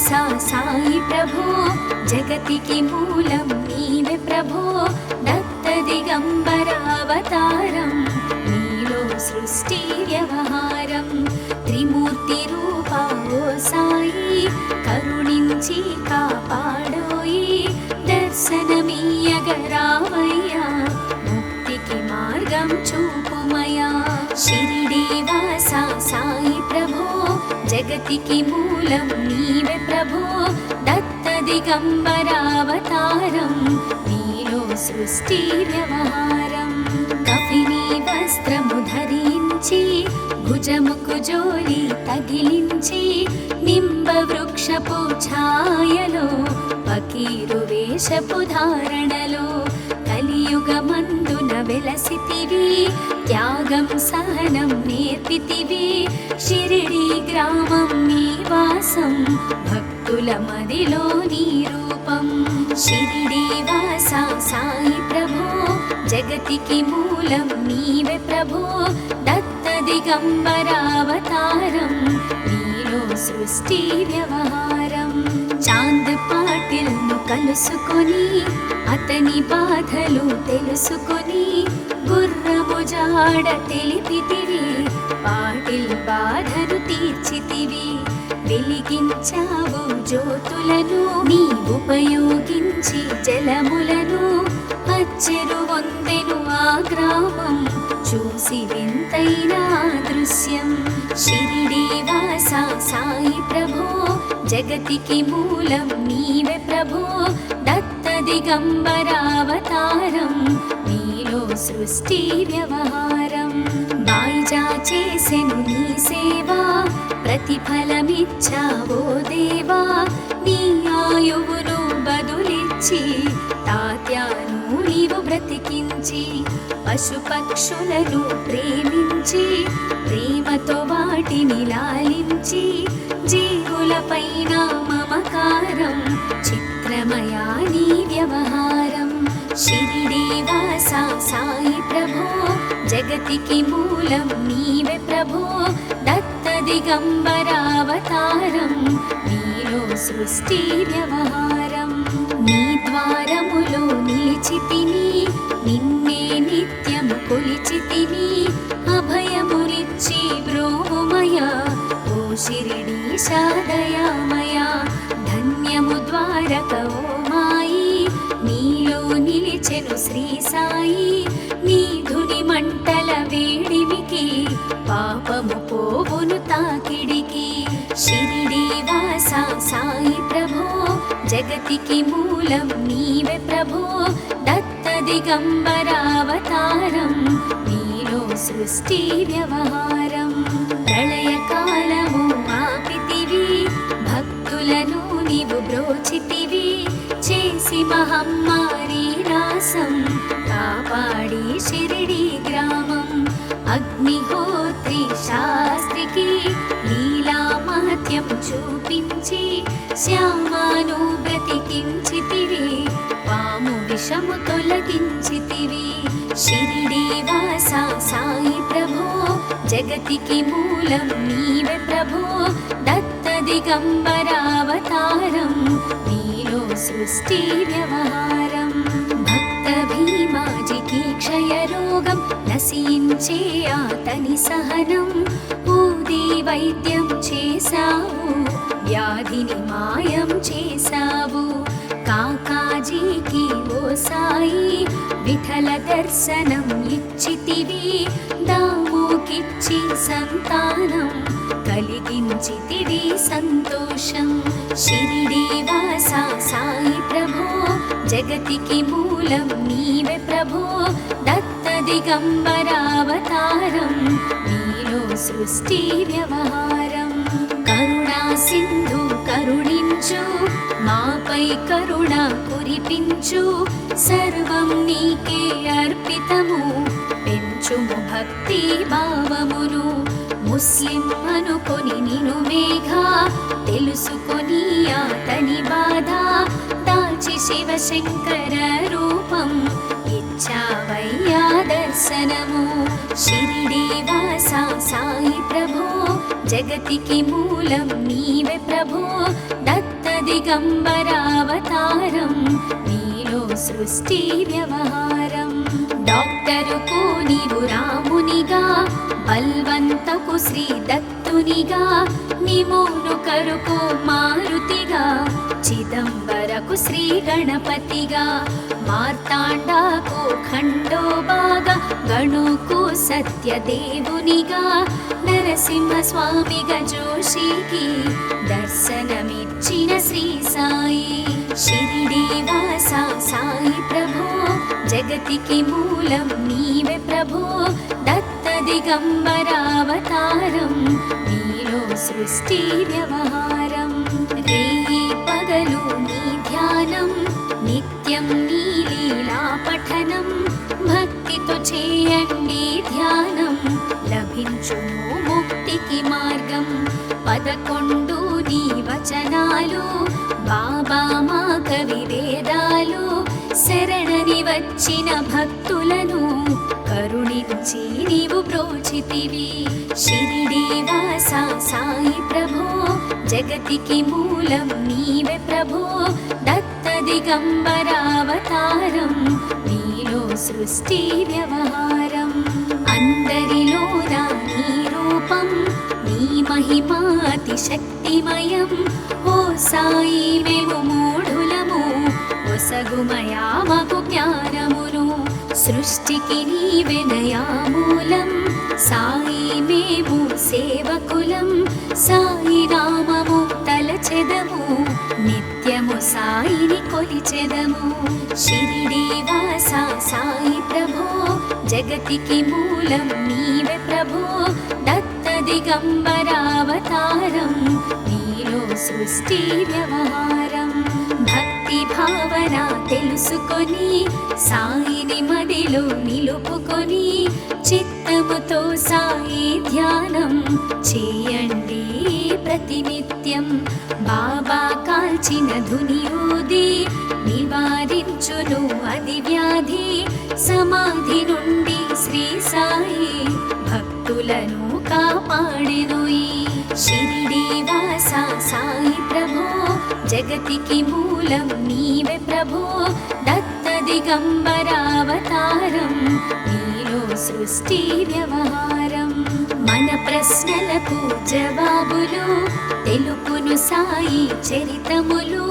వాసా సాయి ప్రభో జగతికి మూలం నీవే ప్రభో దత్త దిగంబరావతారం నీలో సృష్టి వ్యవహారం త్రిమూర్తి రూపా ఓ సాయి కరుణించి కాపాడోయి దర్శనమీయగరావయ్యా ముక్తికి మార్గం చూపుమయా షిరిడి వాసా సాయి ప్రభో జగతికి మూలం నీవే ప్రభో దత్త దిగంబరావతారం నీలో సృష్టి వ్యవహారం కఫిని వస్త్రము ధరించి భుజముకు జోలి తగిలించి నింబ వృక్షపు ఛాయలో ఫకీరు వేషపు ధారణలో కలియుగమందున వెలసితివి త్యాగం సహనం నేర్పితివి షిరిడి గ్రామం నీ వాసం భక్తుల మదిలో నీ రూపం షిరిడి వాసా సాయి ప్రభో జగతికి మూలం నీవే ప్రభో దత్త దిగంబరావతారం నీలో సృష్టి వ్యవహారం చాంద్ పాటిల్ను కలుసుకొని అతని బాధలు తెలుసుకొని గుర్రము జాడ తెలిపితివి పాటిల్ బాధను తీర్చితివి వెలిగించావు జ్యోతులను నీ ఉపయోగించి జలములను అచ్చెరు వందెను ఆ గ్రామం చూసి వింతైన దృశ్యం షిరిడి వాసా సాయి ప్రభో జగతికి మూలం నీవే ప్రభో దత్త దిగంబరావతారం నీలో సృష్టి వ్యవహారం బాయిజా చేసెను నీ సేవా ప్రతిఫలమిచ్చావో దేవా నీ ఆయువును బదులిచ్చి తాత్యాను నీవు బ్రతికించి పశుపక్షులను ప్రేమించి ప్రేమతో వాటిని లాలించి జీవులపైన మమకారం చిత్రమయా నీ వ్యవహారం షిరిడి వాసా సాయి ప్రభో జగతికి మూలం నీవే ప్రభో దత్త దిగంబరావతారం నీలో సృష్టి వ్యవహారం నీ ద్వారములో నిలిచితిని నిన్నే నిత్యము కొలిచితిని అభయములిచ్చి బ్రోమయా ఓ షిరిడి దయామయా ధన్యము ద్వారక ఓ మాయి నీలో నిలిచెను శ్రీ సాయి నీ ధుని మంటల వేడిమికి పాపము పోవును తాకిడికి షిరిడి వాసా సాయి ప్రభో జగతికి మూలం నీవే ప్రభో దత్త దిగంబరావతారం నీలో సృష్టి వ్యవహారం ప్రళయకాలము ఆపితివి భక్తులను నీవు బ్రోచితివి చేసి మహమ్మారి నాశం కాపాడి షిరిడి గ్రామం అగ్నిహోత్రి శాస్త్రికి లీలా మహత్యం చూపించి శ్యామాను బ్రతికించితివి పాము విషము తొలగించితివి షిరిడి వాసా సాయి ప్రభో జగతికి మూలం నీవే ప్రభో దత్త దిగంబరావతారం నీలో సృష్టి వ్యవహారం భక్త భీమాజికి క్షయరోగం నశించే అతని సహనం ఊది వైద్యం చేశావు వ్యాధిని మాయం చేశావు కాకాజీకి ఓ సాయి విఠల దర్శనం ఇచ్చితివి దాముకిచ్చి సంతానం కలిగించితివి సంతోషం షిరిడి వాసా సాయి ప్రభో జగతికి మూలం నీవే ప్రభో దత్త దిగంబరావతారం నీలో సృష్టి వ్యవహారం కరుణా సింధు కరుణించు మాపై కరుణ కురిపించు సర్వం నీకే అర్పితము పెంచుము భక్తి భావమును ముస్లిం అనుకొని నిను మేఘా తెలుసుకొని అతని బాధ దాచి శివశంకర రూపం ఇచ్చావయ్యా దర్శనము షిరిడి వాసా సాయి ప్రభో జగతికి మూలం నీవే ప్రభో దత్త దిగంబరావతారం నీలో సృష్టి వ్యవహారం. డాక్టరుకు నీవు రామునిగా, బల్వంతకు శ్రీ దత్తునిగా, నిమోను కరుకు మారుతిగా, చిదంబరకు శ్రీ గణపతిగా, మార్తాండాకు ఖండోబాగా, గణుకు సత్యదేవునిగా, నరసింహ స్వామిగా జోషికి దర్శనమిచ్చిన శ్రీ సాయి. షిరిడి వాస సాయి ప్రభో, జగతికి మూలం నీవే ప్రభో, దత్త దిగంబరావతారం నీలో సృష్టి వ్యవహారం. రేయి పగలు నీ ధ్యానం, నిత్యం నీ లీలా పఠనం, భక్తితో చేయండి ధ్యానం, లభించును ముక్తికి మార్గం. 11 నీ వచనాలు, బాబా మా కవి వేదాలు, శరణని వచ్చిన భక్తులను కరుణించి నీవు బ్రోచితివి. షిరిడి వాస సాయి ప్రభో, జగతికి మూలం నీవే ప్రభో, దత్త దిగంబరావతారం నీలో సృష్టి వ్యవహారం. అందరిలోన నీ రూపం, నీ మహిమాతి శక్తిమయం. ఓ సాయి మేము మూఢులము, ఒసగుమయా మాకు జ్ఞానమును, సృష్టికి నీవే నయామూలం. సాయి మేము సేవకులం, సాయి నామము తలచెదము, నిత్యము సాయిని కొలిచెదము. షిరిడి వాస సాయి ప్రభో, జగతికి మూలం నీవే ప్రభో, దత్త దిగంబరావతారం నీలో సృష్టి వ్యవహారం. భక్తి భావన తెలుసుకొని, సాయిని మదిలో నిలుపుకొని, చిత్తముతో సాయి ధ్యానం చేయండి ప్రతినిత్యం. బాబా కాల్చిన ధునియూది నివారించును అది వ్యాధి, సమాధి నుండి శ్రీ సాయి భక్తులను కాపాడెనోయి. షిరిడి వాస సాయి ప్రభో, జగతికి మూలం నీవే ప్రభో, దత్త దిగంబరావతారం నీలో సృష్టి వ్యవహారం. మన ప్రశ్నలకు జవాబులు తెలుపును సాయి చరితములు,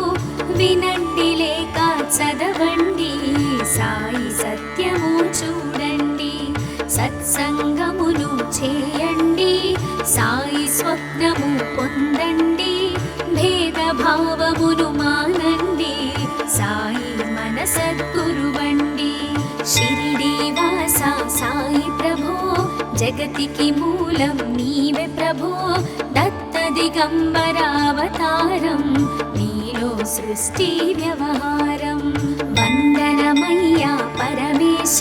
వినండి లేక చదవండి, సాయి సత్యము చూడండి. సత్సంగమును చేయండి, సాయి స్వప్నము పొందండి, భేదభావమును మానండి, సాయి మన సద్గురువండి. షిరిడి వాస సాయి ప్రభో, జగతికి మూలం నీవే ప్రభో, దత్త దిగంబరావతారం నీలో సృష్టి వ్యవహారం. వందనమయ్యా పరమేశ,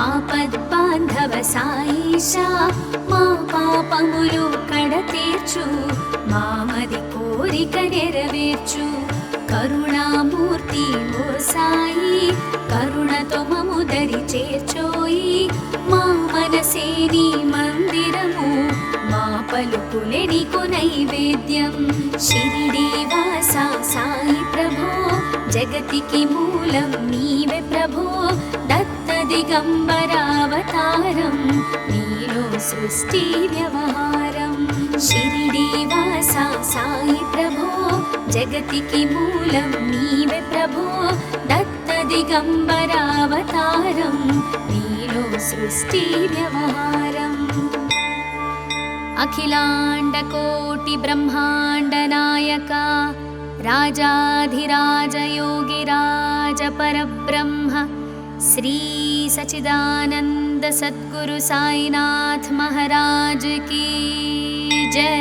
ఆపద్బాంధవ సాయిష, మా పాపములు కడతీర్చు, మామది కోరిక నెరవేర్చు. కరుణామూర్తి ఓ సాయి, కరుణతో మము దరి చేర్చోయి. మా మనసే నీ మందిరము, మా పలుకులే నీకు నైవేద్యం. షిరిడి వాస సాయి ప్రభో, జగతికి మూలం నీవే ప్రభో, దత్త దిగంబరావతారం నీలో సృష్టి వ్యవహారం. షిరిడి వాస సాయి ప్రభో, జగతికి మూలం నీవే ప్రభో, దత్త దిగంబరావతారం నీలో సృష్టి వ్యవహారం. అఖిలాండ కోటి బ్రహ్మాండ నాయక, రాజాధిరాజ యోగిరాజ పరబ్రహ్మ, శ్రీ సచిదానంద సద్గురు సాయినాథ్ మహారాజ్ की जय.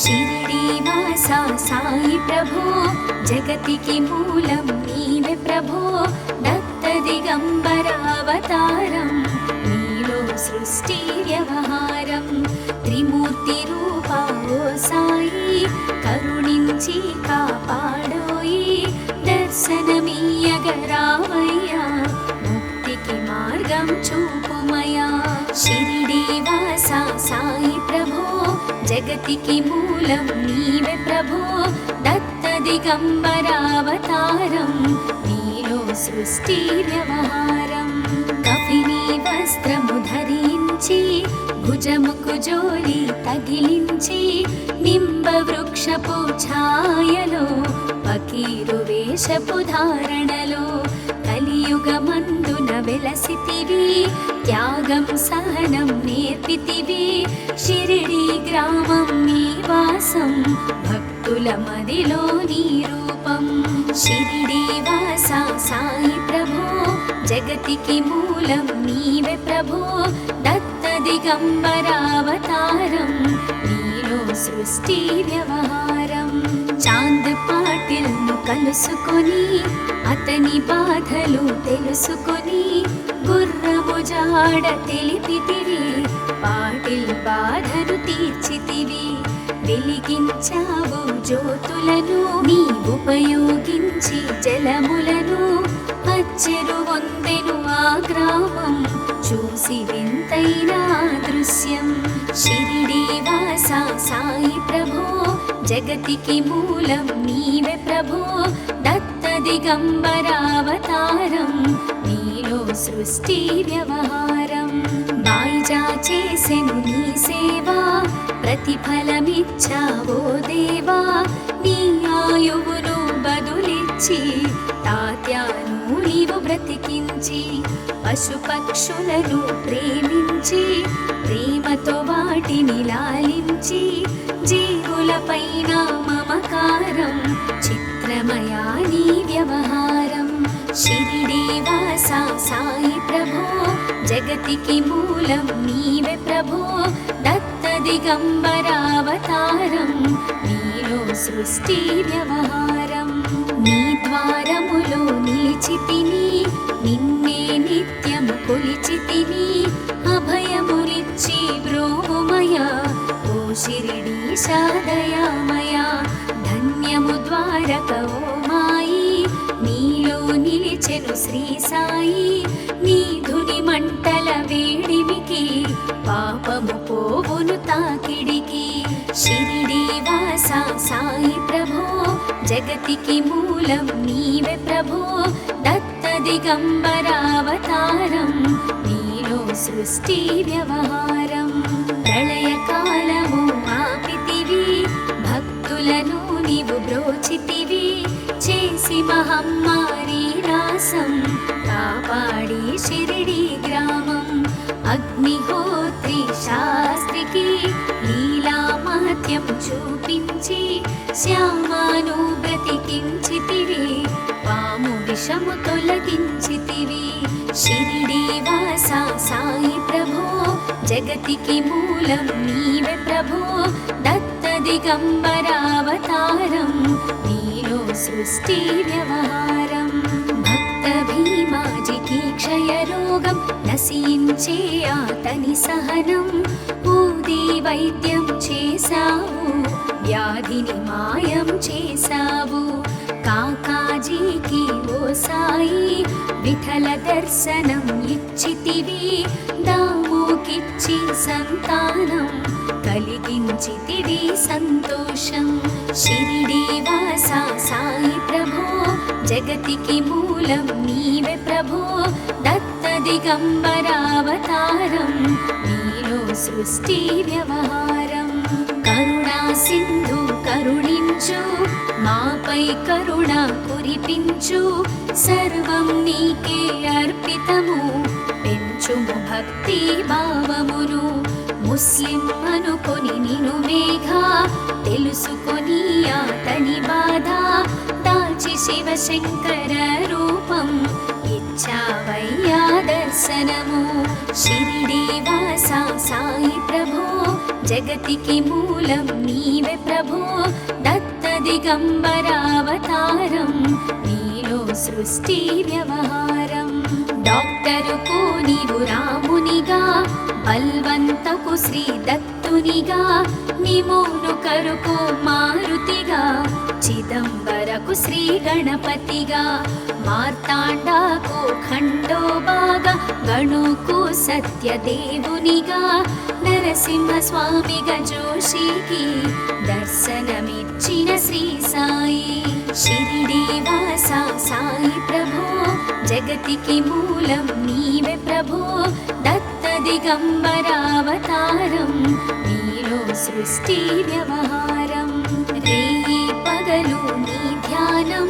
షిరిడి వాస సాయి ప్రభో, జగతికి మూలం నీవే ప్రభో, దత్త దిగంబరావతారం నీలో సృష్టి వ్యవహారం. త్రిమూర్తి రూపా ఓ సాయి, కరుణించి కాపాడోయి, దర్శనమీయగరావయ్యా, ముక్తికి మార్గ మార్గం చూపుమయా షిరిడీవాసా సాయి ప్రభో జగతికి మూలం నీవే ప్రభో దత్త దిగంబరావతారం నీలో సృష్టి వ్యవహారం కఫిని వస్త్రము ధరించి భుజముకు జోలి తగిలించి నింబ వృక్షపు ఛాయలో ఫకీరు వేషపు ధారణలో కలియుగమందున వెలసితివి త్యాగం సహనం నేర్పితివి షిరిడి గ్రామం నీ వాసం భక్తుల మదిలో నీ రూపం షిరిడి వాసా సాయి ప్రభో జగతికి మూలం నీవే ప్రభో దత్త దిగంబరావతారం నీలో సృష్టి వ్యవహారం చాంద్ పాటిల్ ను కలుసుకొని అతని బాధలు తెలుసుకొని గుర్రము జాడ తెలిపితివి పాటిల్ బాధను తీర్చితివి వెలిగించావు జ్యోతులను నీ ఉపయోగించి జలములను అచ్చెరు వందెను ఆ గ్రామం చూసి వింతైన దృశ్యం షిరిడి వాసా సాయి ప్రభో జగతికి మూలం నీవే ప్రభో దత్త దిగంబరావతారం నీలో సృష్టి వ్యవహారం బాయిజా చేసెను నీ సేవా ప్రతిఫలమిచ్చావో దేవా నీ ఆయువును బదులిచ్చి తాత్యాను నీవు బ్రతికించి పశుపక్షులను ప్రేమించి ప్రేమతో వాటిని లాలించి జీవులపైన మమకారం చిత్రమయా నీ వ్యవహారం షిరిడి వాసా సాయి ప్రభో జగతికి మూలం నీవే ప్రభో దత్త దిగంబరావతారం నీలో సృష్టి వ్యవహారం నీ ద్వారములో నిలిచితిని నిన్నే నిత్యము కొలిచితిని అభయములిచ్చి బ్రోమయా ఓ షిరిడీశా దయామయా ధన్యము ద్వారక ఓ మాయి నీలో నిలిచెను శ్రీ సాయి నీ ధుని మంటల వేడిమికి పాపము పోవును తాకిడికి షిరిడి వాసా సాయి ప్రభో జగతికి మూలం నీవే ప్రభో దత్త దిగంబరావతారం నీలో సృష్టి వ్యవహారం ప్రళయకాలము ఆపితివి భక్తులను నీవు బ్రోచితివి చేసి మహమ్మారి నాశం కాపాడి షిరిడి గ్రామం అగ్నిహోత్రి శాస్త్రికి లీలా మహత్యం చూపించి శ్యామాను బ్రతికించితివి పాము విషము తొలగించితివి షిరిడి వాసా సాయి ప్రభో జగతికి మూలం నీవే ప్రభో దత్త దిగంబరావతారం నీలో సృష్టి వ్యవహారం భక్త భీమాజికి క్షయరోగం నశించే అతని సహనం ఊది వైద్యం చేశావు వ్యాధిని మాయం చేశావు కాకాజీకి ఓ సాయి విఠల దర్శనం ఇచ్చితివి దాముకిచ్చి సంతానం కలిగించితివి సంతోషం షిరిడి వాసా సాయి ప్రభో జగతికి మూలం నీవే ప్రభో దత్త దిగంబరావతారం నీలో సృష్టి వ్యవహారం కరుణా సింధు కరుణించు మాపై కరుణ కురిపించు సర్వం నీకే అర్పితము పెంచుము భక్తి భావమును ముస్లిం అనుకొని నిను మేఘా తెలుసుకొని అతని బాధ దాల్చి శివశంకర రూపం ఇచ్చావయ్యా దర్శనము షిరిడి వాసా సాయి ప్రభో జగతికి మూలం నీవే ప్రభో దత్త దిగంబరావతారం నీలో సృష్టి వ్యవహారం డాక్టరుకు నీవు రామునిగా, బల్వంతకు శ్రీ దత్తునిగా, నిమోను కరుకు మారుతిగా, చిదంబరకు శ్రీ గణపతిగా, మార్తాండాకు ఖండోబాగా, గణుకు సత్యదేవునిగా, నరసింహ స్వామిగా జోషికి దర్శనమిచ్చిన శ్రీ సాయి. షిరిడి వాస సాయి ప్రభో, జగతికి మూలం నీవే ప్రభో, దత్త దిగంబరావతారం, నీలో సృష్టి వ్యవహారం. రేయి పగలు నీ ధ్యానం,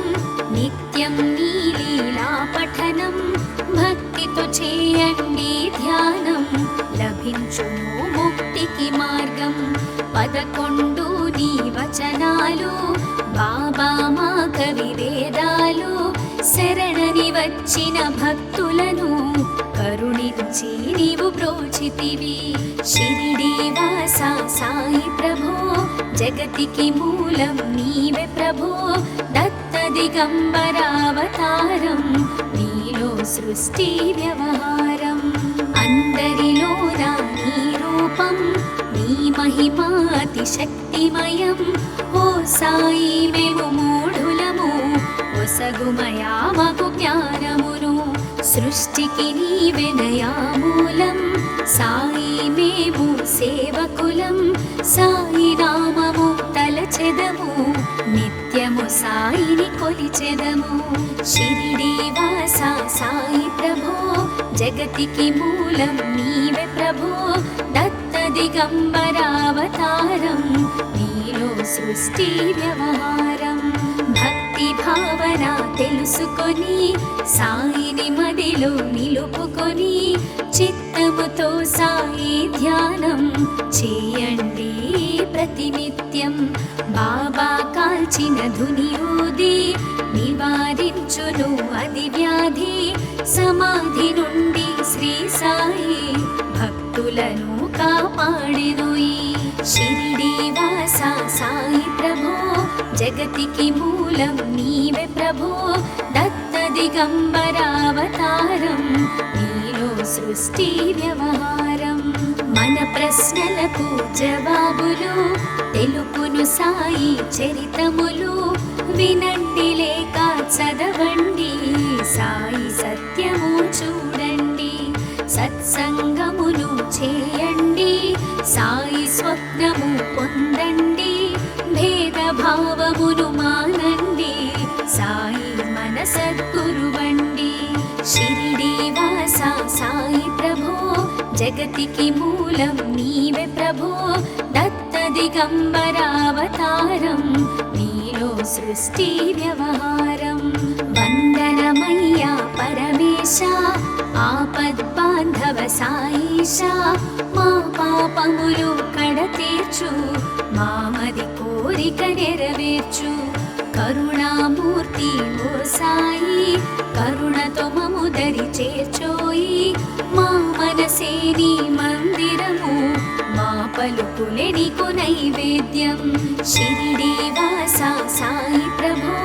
నిత్యం నీ లీలా పఠనం, భక్తితో చేయండి ధ్యానం, లభించును ముక్తికి మార్గం. 11 నీ వచనాలు, బాబా మా కవి వేదాలు, శరణని వచ్చిన భక్తులను కరుణించి నీవు బ్రోచితివి. షిరిడి వాస సాయి ప్రభో, జగతికి మూలం నీవే ప్రభో, దత్త దిగంబరావతారం, నీలో సృష్టి వ్యవహారం. అందరిలోన నీ రూపం, నీ మహిమ అతి శక్తిమయం. ఓ సాయి మేము మూఢులము, ఒసగుమయా మాకు జ్ఞానమును, సృష్టికి నీవెనయా మూలం. సాయి మేము సేవకులం, సాయి నామము తలచెదము, నిత్యము సాయిని కొలిచెదము. షిరిడి వాస సాయి ప్రభో, జగతికి మూలం నీవే ప్రభో, దత్త దిగంబరావతారం, నీలో సృష్టి వ్యవహారం. భక్తి భావన తెలుసుకొని, సాయిని మదిలో నిలుపుకొని, చిత్తముతో సాయి ధ్యానం చేయండి ప్రతినిత్యం. బాబా కాల్చిన ధునియూది నివారించును అది వ్యాధి, సమాధి నుండి శ్రీ సాయి భక్తులను కాపాడెనోయి. షిరిడి వాస సాయి ప్రభో, జగతికి మూలం నీవే ప్రభో, దత్త దిగంబరావతారం, నీలో సృష్టి వ్యవహారం. మన ప్రశ్నలకు జవాబులు తెలుపును సాయి చరితములు, వినండి లేక చదవండి, సాయి సత్యము చూడండి. సత్సంగమును చేయండి, సాయి స్వప్నము పొందండి, భేదభావమును మానండి, సాయి మన సద్గురువండి. షిరిడి వాస సాయి ప్రభో, జగతికి మూలం నీవే ప్రభో, దత్త దిగంబరావతారం, నీలో సృష్టి వ్యవహారం. వందనమయ్యా పరమేశ, ఆపద్బాంధవ సాయిషా, మా పాపములు కడతీర్చు, మామది కోరిక నెరవేర్చు. కరుణామూర్తి ఓ సాయి, కరుణతో మము దరి చేర్చోయి. మా మనసే నీ మందిరము, మా పలుకులే నీకు నైవేద్యం. షిరిడి వాస సాయి ప్రభో,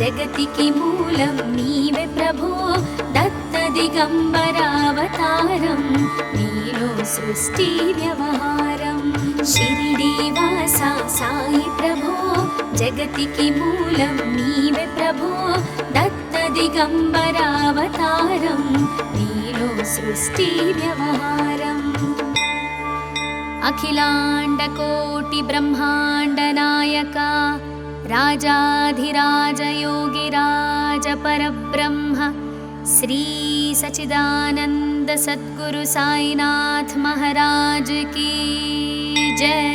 జగతికి మూలం నీవే ప్రభో, దత్త దిగంబరావతారం, నీలో సృష్టి వ్యవహారం. షిరిడి వాస సాయి ప్రభో, జగతికి మూలం నీవే ప్రభో, దత్త దిగంబరావతారం, నీలో సృష్టి వ్యవహారం. అఖిలాండ కోటి బ్రహ్మాండ నాయక, రాజాధిరాజ యోగిరాజ పరబ్రహ్మ, శ్రీ సచిదానంద సద్గురు సాయినాథ్ మహారాజ్ की जय.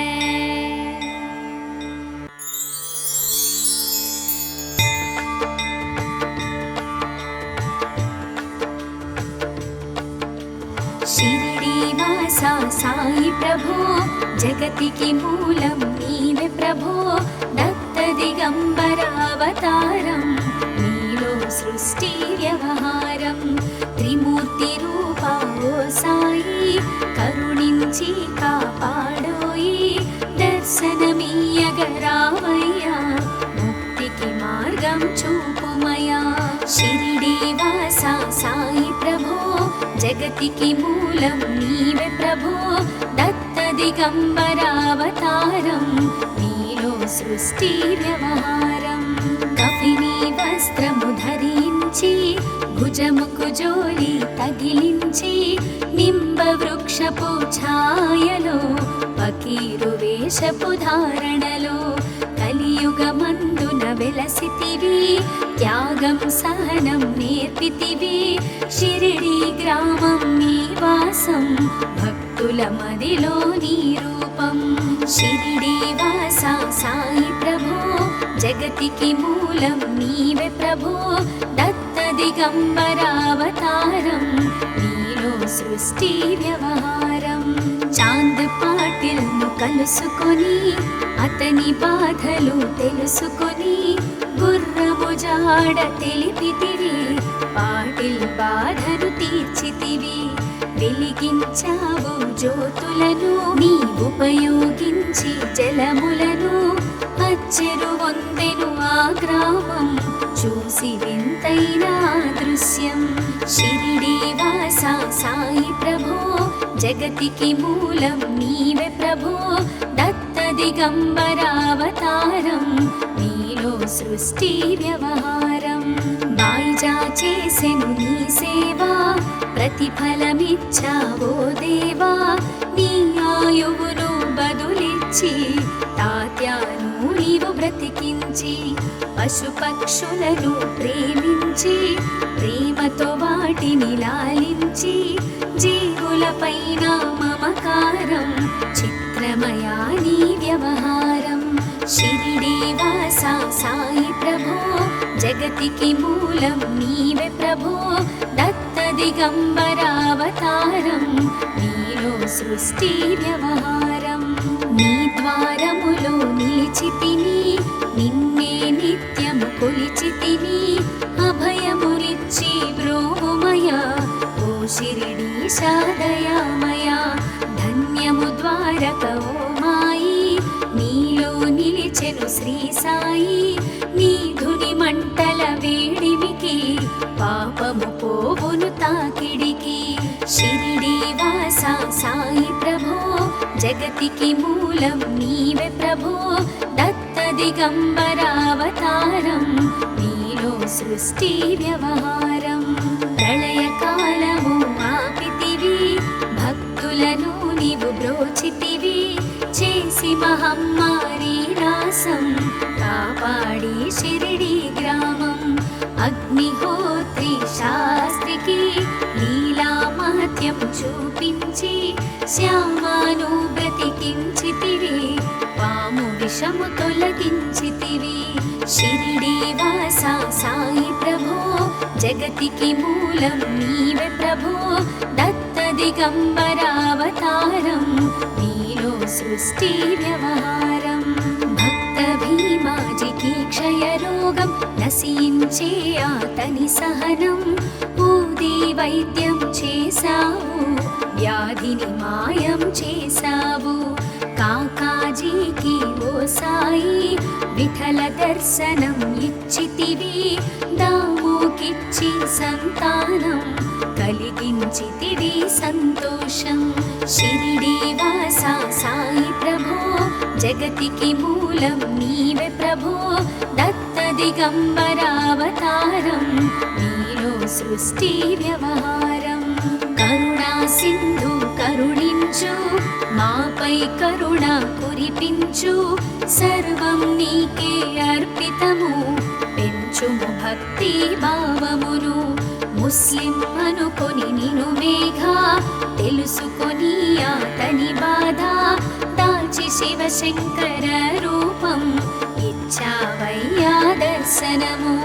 షిరిడి వాస సాయి ప్రభో, జగతికి మూలం నీవే ప్రభో, దత్త దిగంబరావతారం, నీలో సృష్టి వ్యవహారం. త్రిమూర్తి రూపా ఓ సాయి, కరుణించి కాపాడోయి. దర్శనమీయగరావయ్యా, ముక్తికి మార్గం చూపుమయా. షిరిడి వాస సాయి ప్రభో జగతికి మూలం నీవే ప్రభో దత్త దిగంబరావతారం నీలో సృష్టి వ్యవహారం కఫిని వస్త్రము ధరించి భుజముకు జోలి తగిలించి నింబ వృక్షపు ఛాయలో ఫకీరు వేషపు ధారణలో కలియుగమందున వెలసితివి త్యాగం సహనం నేర్పితివి షిరిడి గ్రామం నీ వాసం భక్తుల మదిలో నీ రూపం షిరిడి వాస సాయి ప్రభో జగతికి మూలం నీవే ప్రభో దత్త దిగంబరావతారం నీలో సృష్టి వ్యవహారం చాంద్ పాటిల్ ను కలుసుకొని అతని బాధలు తెలుసుకొని గుర్రము జాడ తెలిపితివి పాటిల్ బాధను తీర్చితివి వెలిగించావు జ్యోతులను నీ ఉపయోగించి జలములను అచ్చెరు వందెను ఆ గ్రామం చూసి వింతైన దృశ్యం షిరిడి వాస సాయి ప్రభో జగతికి మూలం నీవే ప్రభో దత్త దిగంబరావతారం నీలో సృష్టి వ్యవహారం బాయిజా చేసెను నీ సేవా ప్రతిఫలమిచ్చావో దేవా నీ ఆయువును బదులిచ్చి తాత్యాను నీవు బ్రతికించి పశుపక్షులను ప్రేమించి ప్రేమతో వాటిని లాలించి జీవులపైన మమకారం చిత్రమయా నీ వ్యవహారం షిరిడి వాస సాయి ప్రభో జగతికి మూలం నీవే ప్రభో దత్త దిగంబరావతారం నీలో సృష్టి వ్యవహారం నీ ద్వారములో నిలిచితిని నిన్నే నిత్యము కొలిచితిని అభయములిచ్చి బ్రోమయ ఓ షిరిడి దయామయ ధన్యము ద్వారక ఓ మాయి నీలో నిలిచెను శ్రీ సాయి నీ ధుని మంటల వేడిమికి పాపము పోవును తాకిడికి షిరిడి వాస సాయి ప్రభో జగతికి మూలం నీవే ప్రభో దత్త దిగంబరావతారం నీలో సృష్టి వ్యవహారం ప్రళయకాలము ఆపితివి భక్తులను నీవు బ్రోచితివి చేసి మహమ్మారి నాశం కాపాడి షిరిడి గ్రామం అగ్నిహోత్రి శాస్త్రికి లీలా మహత్యం చూపించి శ్యామాను బ్రతికించితివి పాము విషము తొలగించితివి షిరిడి వాస సాయి ప్రభో జగతికి మూలం నీవే ప్రభో దత్త దిగంబరావతారం నీలో సృష్టి వ్యవహారం భక్త భీమాజికి క్షయరోగం నశించే అతని సహనం ఊది వైద్యం చేశావు వ్యాధిని మాయం చేశావు కాకాజీకి ఓ సాయి విఠల దర్శనం ఇచ్చితివి దాముకిచ్చి సంతానం కలిగించితివి సంతోషం షిరిడి వాస సాయి ప్రభో జగతికి మూలం నీవే ప్రభో దత్త దిగంబరావతారం నీలో సృష్టి వ్యవహారం కరుణా సింధు కరుణించు మాపై కరుణ కురిపించు సర్వం నీకే అర్పితము పెంచుము భక్తి భావమును ముస్లిం అనుకొని నిను మేఘా తెలుసుకొని అతని బాధ దాచి శివశంకర రూపం ఇచ్చావయ్యా దర్శనము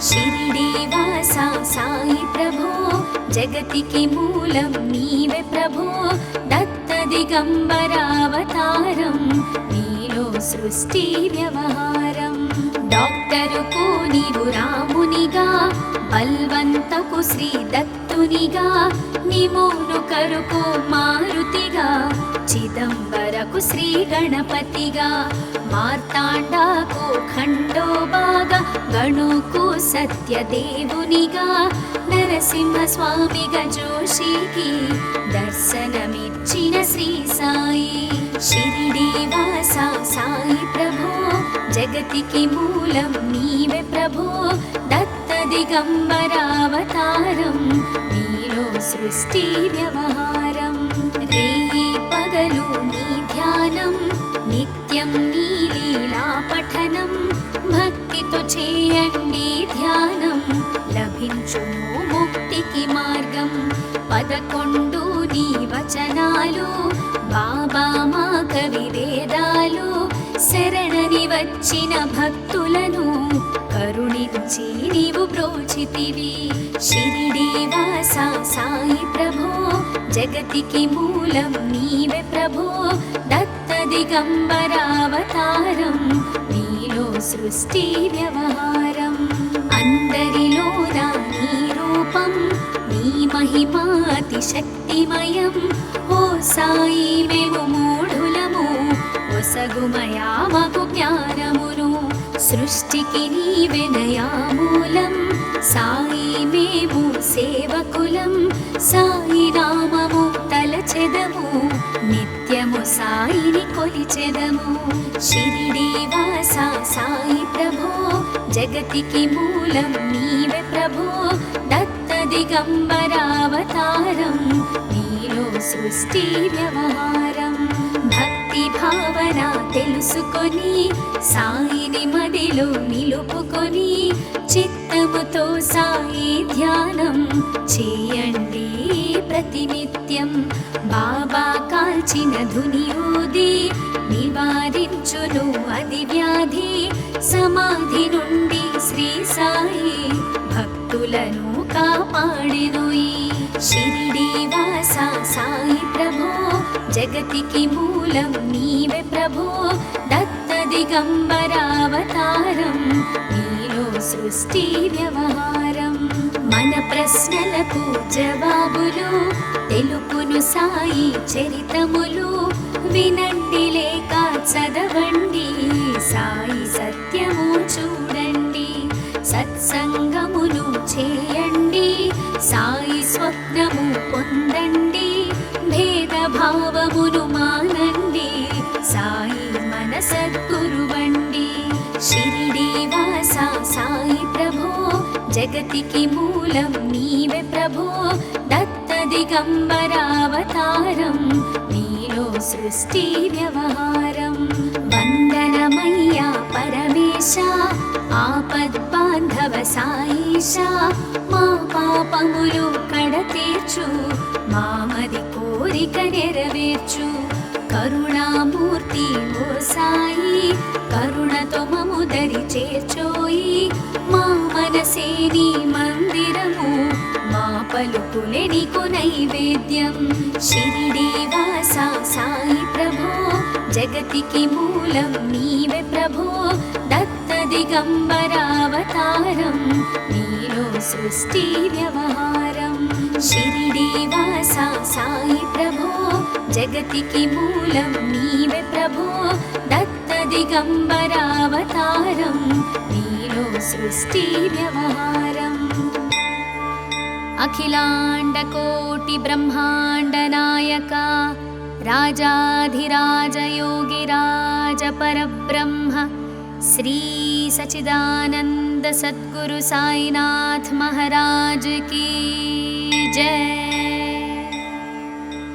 షిరిడి వాస సాయి ప్రభో జగతికి మూలం నీవే ప్రభో దత్త దిగంబరావతారం నీలో సృష్టి వ్యవహారం డాక్టరుకు నీవు రామునిగా బల్వంతకు శ్రీ దత్తునిగా నిమోను కరుకు మారుతిగా చిదంబరకు శ్రీ గణపతిగా మార్తాండాకు ఖండోబాగా గణుకు సత్యదేవునిగా నరసింహస్వామిగా జోషికి దర్శనమిచ్చిన శ్రీ సాయి షిరిడి వాస సాయి ప్రభో జగతికి మూలం నీవే ప్రభో దత్త దిగంబరావతారం నీలో సృష్టి వ్యవహారం రేయి పగలు నీ ధ్యానం నిత్యం నీ లీలా పఠనం భక్తితో చేయండి ధ్యానం లభించును ముక్తికి మార్గం 11 నీ వచనాలు బాబా మా కవి వేదాలు శరణని వచ్చిన భక్తులను కరుణించి నీవు బ్రోచితివి షిరిడి వాస సాయి ప్రభో జగతికి మూలం నీవే ప్రభో దత్త దిగంబరావతారం నీలో సృష్టి వ్యవహారం అందరిలోన నీ రూపం నీ మహిమాతి శక్తిమయం ఓ సాయి మేము మూఢులము ఒసగుమయా మాకు జ్ఞానమును సృష్టికి నీవెనయా మూలం సాయి మేము సేవకులం సాయి నామము తలచెదము నిత్యము సాయిని కొలిచెదము షిరిడి వాస సాయి ప్రభో జగతికి మూలం నీవే ప్రభో దత్త దిగంబరావతారం నీలో సృష్టి వ్యవహారం భక్తి భావన తెలుసుకొని సాయిని మదిలో నిలుపుకొని చిత్తముతో సాయి ధ్యానం చేయండి ప్రతినిత్యం బాబా కాల్చిన ధుని ఊది నివారించును అది వ్యాధి సమాధి నుండి శ్రీ సాయి భక్తులను కాపాడెను ఈ షిరిడి వాస సాయి ప్రభో జగతికి మూలం నీవే ప్రభో దత్త దిగంబరావతారం నీలో సృష్టి వ్యవహారం మన ప్రశ్నలకు జవాబులు తెలుపును సాయి చరితములు వినండి లేక చదవండి సాయి సత్యము చూడండి సత్సంగమును చేయండి సాయి స్వప్నము పొందండి భేదభావమును మానండి సాయి మన సద్గురువండి షిరిడి వాస సాయి ప్రభో జగతికి మూలం నీవే ప్రభో దత్త దిగంబరావతారం నీలో సృష్టి వ్యవహారం వందనమయ్యా పరమేశ ఆపద్బాంధవ సాయిష మా పాపములు కడతీర్చు మామది కోరిక నెరవేర్చు కరుణామూర్తి ఓ సాయి కరుణతో మము దరి చేర్చోయి మా మనసే నీ మందిరము మా పలుకులే నీకు నైవేద్యం షిరిడి వాస సాయి ప్రభో జగతికి మూలం నీవే ప్రభో దత్త దిగంబరావతారం నీలో సృష్టి వ్యవహారం షిరిడి వాస సాయి ప్రభో జగతికి మూలం నీవే ప్రభో దత్త దిగంబరావతారం నీలో సృష్టి వ్యవహారం అఖిలాండ కోటి బ్రహ్మాండ నాయక రాజాధిరాజ యోగిరాజ పరబ్రహ్మ శ్రీ సచిదానంద సద్గురు సాయినాథ్ महाराज की जय।